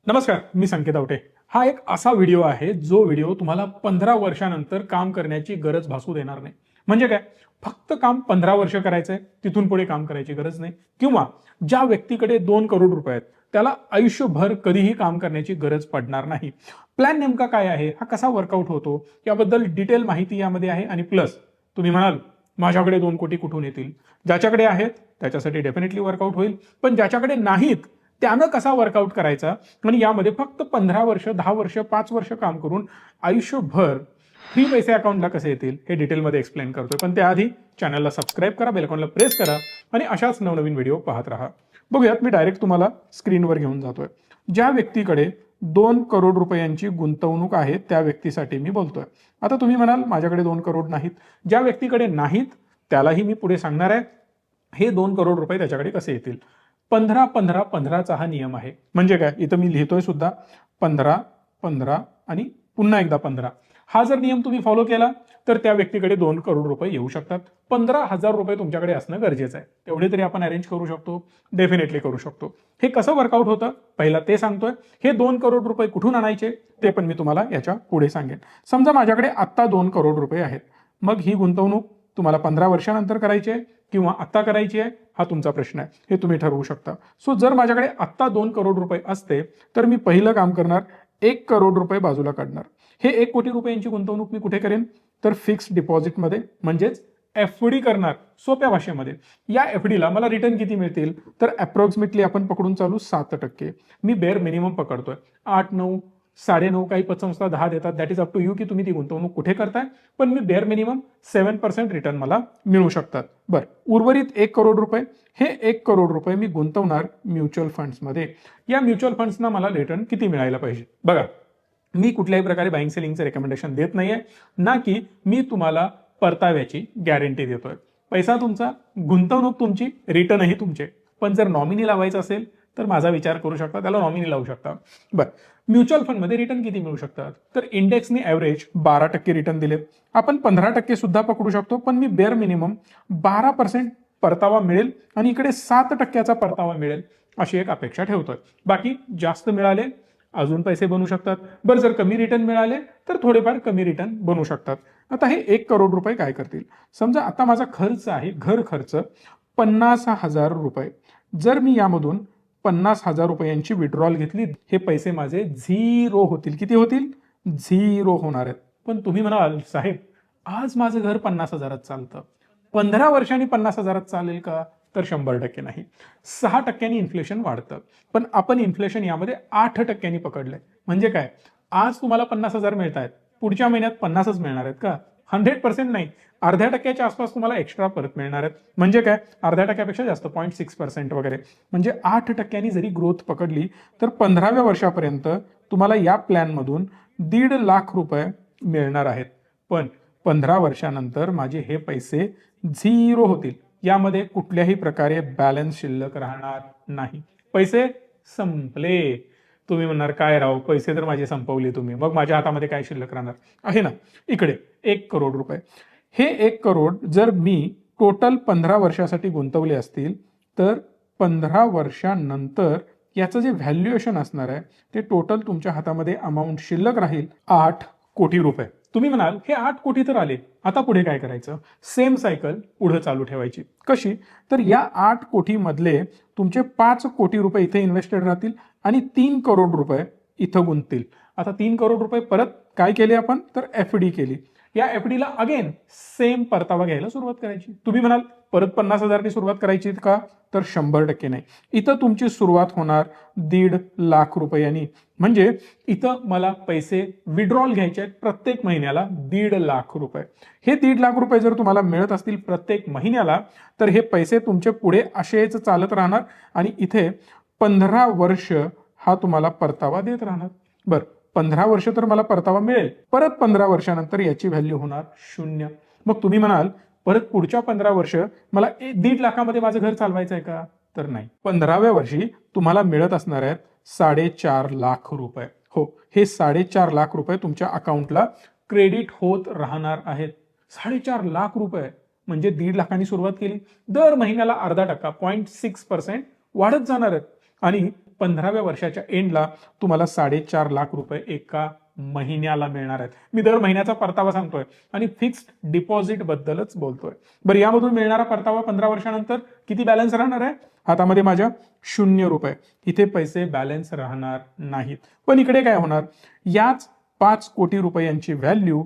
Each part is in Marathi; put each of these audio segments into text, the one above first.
नमस्कार, मी संकेत आवटे. हा एक असा व्हिडिओ आहे जो व्हिडिओ तुम्हाला 15 वर्षानंतर काम करण्याची गरज भासू देणार नाही. म्हणजे काय, फक्त काम 15 वर्ष करायचंय, तिथून पुढे काम करायची गरज नाही. किंवा ज्या व्यक्तीकडे 2 करोड रुपये आहेत त्याला आयुष्यभर कधीही काम करण्याची गरज पडणार नाही. प्लॅन नेमका काय आहे, हा कसा वर्कआउट होतो, याबद्दल डिटेल माहिती यामध्ये आहे. आणि प्लस तुम्ही म्हणाल माझ्याकडे 2 कोटी कुठून येतील? ज्याच्याकडे आहेत त्याच्यासाठी डेफिनेटली वर्कआउट होईल, पण ज्याच्याकडे नाहीत त्यानं कसा वर्कआउट करायचा आणि यामध्ये फक्त 15 वर्ष, 10 वर्ष, 5 वर्ष काम करून आयुष्यभर फ्री पैसे अकाउंटला कसे येतील हे डिटेलमध्ये एक्सप्लेन करतोय. पण त्याआधी चॅनलला सबस्क्राईब करा, बेल आयकॉनला प्रेस करा आणि अशाच नवनवीन व्हिडिओ पाहत राहा. बघूयात, मी डायरेक्ट तुम्हाला स्क्रीनवर घेऊन जातोय. ज्या व्यक्तीकडे 2 करोड रुपयांची गुंतवणूक आहे त्या व्यक्तीसाठी मी बोलतोय. आता तुम्ही म्हणाल माझ्याकडे 2 करोड नाहीत. ज्या व्यक्तीकडे नाहीत त्यालाही मी पुढे सांगणार आहे हे 2 करोड रुपये त्याच्याकडे कसे येतील. 15-15-15चा हा नियम आहे. म्हणजे काय, इथं मी लिहितोय सुद्धा 15-15 आणि पुन्हा एकदा 15. हा जर नियम तुम्ही फॉलो केला तर त्या व्यक्तीकडे 2 करोड रुपये येऊ शकतात. 15,000 रुपये तुमच्याकडे असणं गरजेचं आहे. तेवढे तरी आपण अरेंज करू शकतो, डेफिनेटली करू शकतो. हे कसं वर्कआउट होतं पहिला ते सांगतोय. हे 2 करोड रुपये कुठून आणायचे ते पण मी तुम्हाला याच्या पुढे सांगेन. समजा माझ्याकडे आत्ता 2 करोड रुपये आहेत, मग ही गुंतवणूक तुम्हाला 15 वर्षानंतर करायची आहे किंवा आत्ता करायची आहे हा तुमचा प्रश्न आहे, हे तुम्ही ठरवू शकता. सो जर माझ्याकडे आत्ता 2 करोड रुपये असते तर मी पहिलं काम करणार, 1 करोड रुपये बाजूला काढणार. हे 1 कोटी रुपयांची गुंतवणूक मी कुठे करेन तर फिक्स्ड डिपॉझिटमध्ये, म्हणजेच FD करणार. सोप्या भाषेमध्ये या FDला मला रिटर्न किती मिळतील तर अप्रॉक्सिमेटली आपण पकडून चालू 7%. मी बेअर मिनिमम पकडतोय. 8, 9, 9.5, काही पतसंस्था 10 देतात. That is up to you की तुम्ही ती गुंतवणूक कुठे करताय. पण मी बेअर मिनिमम 7% रिटर्न मला मिळू शकतात. बरं, उर्वरित 1 करोड रुपये, हे 1 करोड रुपये मी गुंतवणार म्युच्युअल फंड्समध्ये. या म्युच्युअल फंड्सना मला रिटर्न किती मिळायला पाहिजे. बघा, मी कुठल्याही प्रकारे बाईंग सेलिंगचं रेकमेंडेशन देत नाहीये, ना की मी तुम्हाला परताव्याची गॅरंटी देतोय. पैसा तुमचा, गुंतवणूक तुमची, रिटर्नही तुमचे. पण जर नॉमिनी लावायचं असेल तर माझा विचार करू शकता, त्याला नॉमिनी लावू शकता. बरं, म्युच्युअल फंडमध्ये रिटर्न किती मिळू शकतात तर इंडेक्सने ॲव्हरेज 12% रिटर्न दिलेत. आपण 15% सुद्धा पकडू शकतो, पण मी बेअर मिनिमम 12% परतावा मिळेल आणि इकडे 7%चा परतावा मिळेल अशी एक अपेक्षा ठेवतोय. बाकी जास्त मिळाले अजून पैसे बनू शकतात. बरं, जर कमी रिटर्न मिळाले तर थोडेफार कमी रिटर्न बनू शकतात. आता हे 1 करोड रुपये काय करतील. समजा आता माझा खर्च आहे, घर खर्च 50,000 रुपये. जर मी यामधून 50,000 रुपयांची विड्रॉल घेतली, हे पैसे माझे 0 होतील. किती होतील? 0 होणार आहेत. पण तुम्ही म्हणाल साहेब आज माझं घर 50,000 चालतं, 15 वर्षांनी 50,000 चालेल का तर 100% नाही. 6% इन्फ्लेशन वाढतं, पण आपण इन्फ्लेशन यामध्ये 8% पकडलंय. म्हणजे काय, आज तुम्हाला 50,000 मिळत आहेत, पुढच्या महिन्यात 50च मिळणार आहेत का? 100% नाही, अर्ध्या टक्क्याच्या आसपास तुम्हाला एक्स्ट्रा परत मिळणार आहेत. म्हणजे काय, अर्ध्या टक्क्यापेक्षा जास्त, 0.6% वगैरे. म्हणजे 8% जरी ग्रोथ पकडली तर 15व्या वर्षापर्यंत तुम्हाला या प्लॅनमधून 1.5 लाख रुपये मिळणार आहेत. पण 15 वर्षानंतर माझे हे पैसे 0 होतील. यामध्ये कुठल्याही प्रकारे बॅलन्स शिल्लक राहणार नाही. पैसे संपले. तुम्ही म्हणणार काय राव, पैसे तर माझे संपवले तुम्ही, मग माझ्या हातामध्ये काय शिल्लक राहणार आहे ना. इकडे 1 करोड रुपये, हे 1 करोड जर मी टोटल 15 वर्षासाठी गुंतवले असतील तर 15 वर्षांनंतर याचं जे व्हॅल्युएशन असणार आहे ते टोटल तुमच्या हातामध्ये अमाऊंट शिल्लक राहील 8 कोटी रुपये. तुम्ही म्हणाल हे 8 कोटी तर आले, आता पुढे काय करायचं. सेम सायकल पुढे चालू ठेवायची. कशी तर या 8 कोटी मधले तुमचे 5 कोटी रुपये इथे इन्व्हेस्टेड राहतील आणि 3 करोड रुपये इथं गुंततील. आता 3 करोड रुपये परत काय केले आपण तर FD केली. या FDला अगेन सेम परतावा घ्यायला सुरुवात करायची. तुम्ही म्हणाल परत 50,000नी सुरुवात करायची का तर 100% नाही. इथं तुमची सुरुवात होणार 1.5 लाख रुपयांनी. म्हणजे इथं मला पैसे विड्रॉल घ्यायचे आहेत प्रत्येक महिन्याला 1.5 लाख रुपये. हे 1.5 लाख रुपये जर तुम्हाला मिळत असतील प्रत्येक महिन्याला तर हे पैसे तुमचे पुढे असेच चालत राहणार आणि इथे 15 वर्ष हा तुम्हाला परतावा देत राहणार. बरं, 15 वर्ष तर मला परतावा मिळेल, परत 15 वर्षानंतर याची व्हॅल्यू होणार 0. मग तुम्ही म्हणाल परत पुढच्या 15 वर्ष मला 1.5 लाखामध्ये माझं घर चालवायचं आहे का तर नाही. 15व्या वर्षी तुम्हाला मिळत असणार आहेत 4.5 लाख रुपये. हो, हे 4.5 लाख रुपये तुमच्या अकाउंटला क्रेडिट होत राहणार आहेत. 4.5 लाख रुपये म्हणजे 1.5 लाखांनी सुरुवात केली, दर महिन्याला अर्धा टक्का 0.6% वाढत जाणार आहेत. आणि 15व्या वर्षाच्या एंडला तुम्हाला 4.5 लाख रुपये एका महिन्याला मिळणार आहेत. मी दर महिन्याचा परतावा सांगतोय आणि फिक्स्ड डिपॉझिट बद्दलच बोलतोय. बरं, यामधून मिळणारा परतावा 15 वर्षानंतर किती बॅलन्स राहणार आहे? हातामध्ये माझ्या 0 रुपये. इथे पैसे बॅलन्स राहणार नाहीत. पण इकडे काय होणार? याच 5 कोटी रुपयांची व्हॅल्यू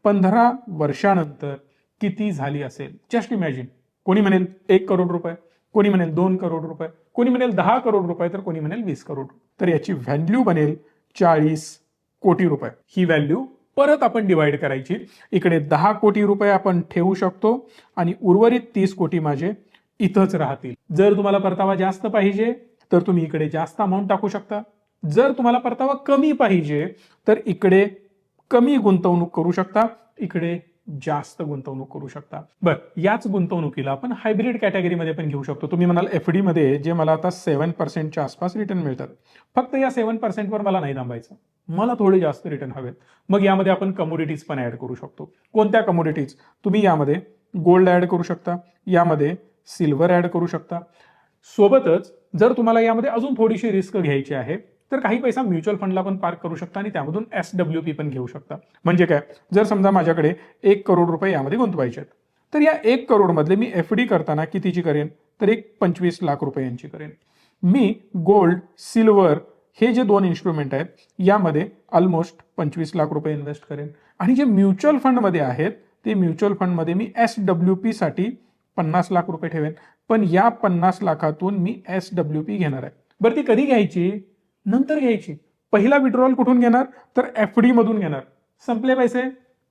15 वर्षानंतर किती झाली असेल? Just imagine. कोणी म्हणेल 1 करोड रुपये, कोणी म्हणेल 2 करोड रुपये, कोणी म्हणेल 10 करोड रुपये, तर कोणी म्हणेल 20 करोड. तर याची व्हॅल्यू बनेल 40 कोटी रुपये. ही व्हॅल्यू परत आपण डिवाइड करायची. इकडे 10 कोटी रुपये आपण ठेवू शकतो आणि उर्वरित 30 कोटी माझे इथंच राहतील. जर तुम्हाला परतावा जास्त पाहिजे तर तुम्ही इकडे जास्त अमाऊंट टाकू शकता. जर तुम्हाला परतावा कमी पाहिजे तर इकडे कमी गुंतवणूक करू शकता, इकडे जास्त गुंतवणूक करू शकता. बरं, याच गुंतवणुकीला आपण हायब्रिड कॅटेगरीमध्ये पण घेऊ शकतो. तुम्ही म्हणाल एफडी मध्ये जे मला आता 7% आसपास रिटर्न मिळतात, फक्त या 7% वर मला नाही थांबायचं, मला थोडे जास्त रिटर्न हवेत. मग यामध्ये आपण कमोडिटीज पण ऍड करू शकतो. कोणत्या कमोडिटीज? तुम्ही यामध्ये गोल्ड ऍड करू शकता, यामध्ये सिल्वर ऍड करू शकता. सोबतच जर तुम्हाला यामध्ये अजून थोडीशी रिस्क घ्यायची आहे तर काही पैसा म्युच्युअल फंडला पण पार्क करू शकता आणि त्यामधून SWP पण घेऊ शकता. म्हणजे काय? जर समजा माझ्याकडे 1 करोड रुपये यामध्ये गुंतवायचे आहेत, तर या 1 करोड मधले मी एफडी करताना कितीची करेन? तर एक 25 लाख रुपयांची करेन. मी गोल्ड, सिल्वर हे जे 2 इन्स्ट्रुमेंट आहेत यामध्ये ऑलमोस्ट 25 लाख रुपये इन्व्हेस्ट करेन. आणि जे म्युच्युअल फंडमध्ये आहेत ते म्युच्युअल फंडमध्ये मी SWP साठी 50 लाख रुपये ठेवेन. पण या 50 लाखातून मी SWP घेणार आहे. बरं, ती कधी घ्यायची? नंतर घ्यायची. पहिला विड्रॉल कुठून घेणार? तर एफडी मधून घेणार. संपले पैसे?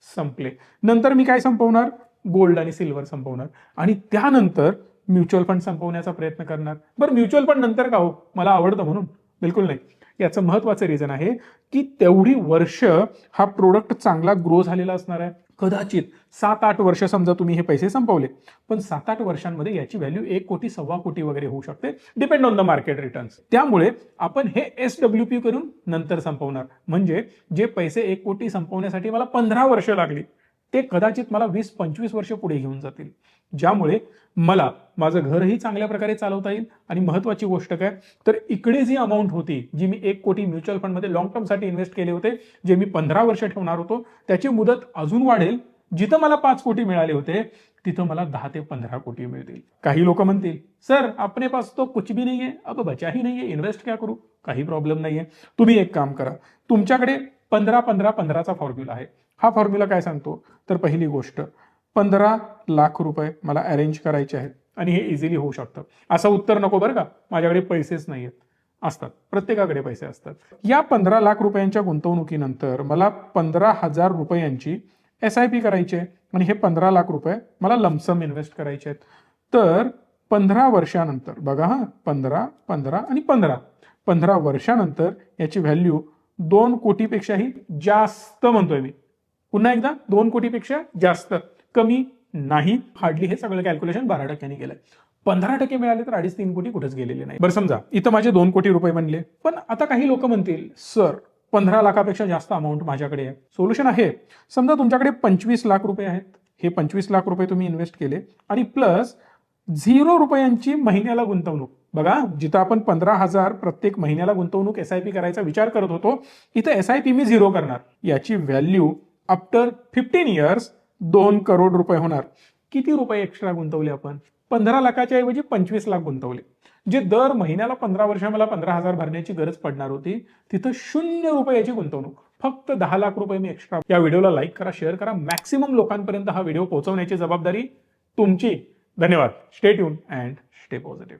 संपले. नंतर मी काय संपवणार? गोल्ड आणि सिल्वर संपवणार आणि त्यानंतर म्युच्युअल फंड संपवण्याचा प्रयत्न करणार. बरं, म्युच्युअल फंड नंतर का हो? मला आवडतं म्हणून? बिलकुल नाही. याचं महत्वाचं रिझन आहे की तेवढी वर्ष हा प्रोडक्ट चांगला ग्रो झालेला असणार आहे. कदाचित 7-8 वर्ष समजा तुम्ही हे पैसे संपवले, पण 7-8 वर्षांमध्ये याची व्हॅल्यू 1 कोटी, 1.25 कोटी वगैरे होऊ शकते, depend on the market returns. त्यामुळे आपण हे SWP करून नंतर संपवणार. म्हणजे जे पैसे 1 कोटी संपवण्यासाठी मला 15 वर्ष लागली ते कदाचित मला 20-25 वर्ष पुढे घेऊन जातील, ज्यामुळे मला माझं घरही चांगल्या प्रकारे चालवता येईल. आणि महत्वाची गोष्ट काय? तर इकडे जी अमाऊंट होती जी मी 1 कोटी म्युच्युअल फंडमध्ये लॉंग टर्मसाठी इन्व्हेस्ट केले होते, जे मी 15 वर्ष ठेवणार होतो, त्याची मुदत अजून वाढेल. जिथं मला 5 कोटी मिळाले होते तिथं मला 10 ते 15 कोटी मिळतील. काही लोक म्हणतील, सर अपने पास तो कुछ भी नहीं है, अब बचा ही नहीं है, इन्वेस्ट क्या करू? काही प्रॉब्लेम नाहीये. तुम्ही एक काम करा, तुमच्याकडे 15-15-15चा फॉर्म्युला आहे. हा फॉर्म्युला काय सांगतो? तर पहिली गोष्ट, 15 लाख रुपये मला अरेंज करायचे आहेत आणि हे इझिली होऊ शकतं. असं उत्तर नको बरं का, माझ्याकडे पैसेच नाहीयेत. असतात, प्रत्येकाकडे पैसे असतात. या 15 लाख रुपयांच्या गुंतवणुकीनंतर मला 15,000 रुपयांची SIP करायची आहे आणि हे 15 लाख रुपये मला लमसम इन्व्हेस्ट करायचे आहेत. तर 15 वर्षानंतर बघा, 15, 15 आणि 15 वर्षानंतर याची व्हॅल्यू 2 कोटीपेक्षाही जास्त म्हणतोय मी. पुन्हा एकदा 2 कोटीपेक्षा जास्त, कमी नाही. हार्डली हे सगळं कॅल्क्युलेशन 12% केलंय. 15% मिळाले तर 2.5-3 कोटी कुठेच गेलेले नाही. बरं, समजा इथं माझे 2 कोटी रुपये बनले. पण आता काही लोक म्हणतील, सर 15 लाखापेक्षा जास्त अमाऊंट माझ्याकडे आहे. सोल्युशन आहे. समजा तुमच्याकडे 25 लाख रुपये आहेत. हे 25 लाख रुपये तुम्ही इन्व्हेस्ट केले आणि प्लस 0 रुपयांची महिन्याला गुंतवणूक. बघा, जिथं आपण 15,000 प्रत्येक महिन्याला गुंतवणूक SIP करायचा विचार करत होतो, इथं SIP मी 0 करणार. याची व्हॅल्यू आफ्टर 15 इयर्स 2 करोड रुपये होणार. किती रुपये एक्स्ट्रा गुंतवले आपण? 15 लाखाच्या ऐवजी 25 लाख गुंतवले. जे दर महिन्याला 15 वर्ष मला 15,000 भरण्याची गरज पडणार होती, तिथं 0 रुपयाची गुंतवणूक. फक्त 10 लाख रुपये मी एक्स्ट्रा. या व्हिडिओला लाईक करा, शेअर करा. मॅक्सिमम लोकांपर्यंत हा व्हिडिओ पोहोचवण्याची जबाबदारी तुमची. धन्यवाद. Stay tune and stay positive.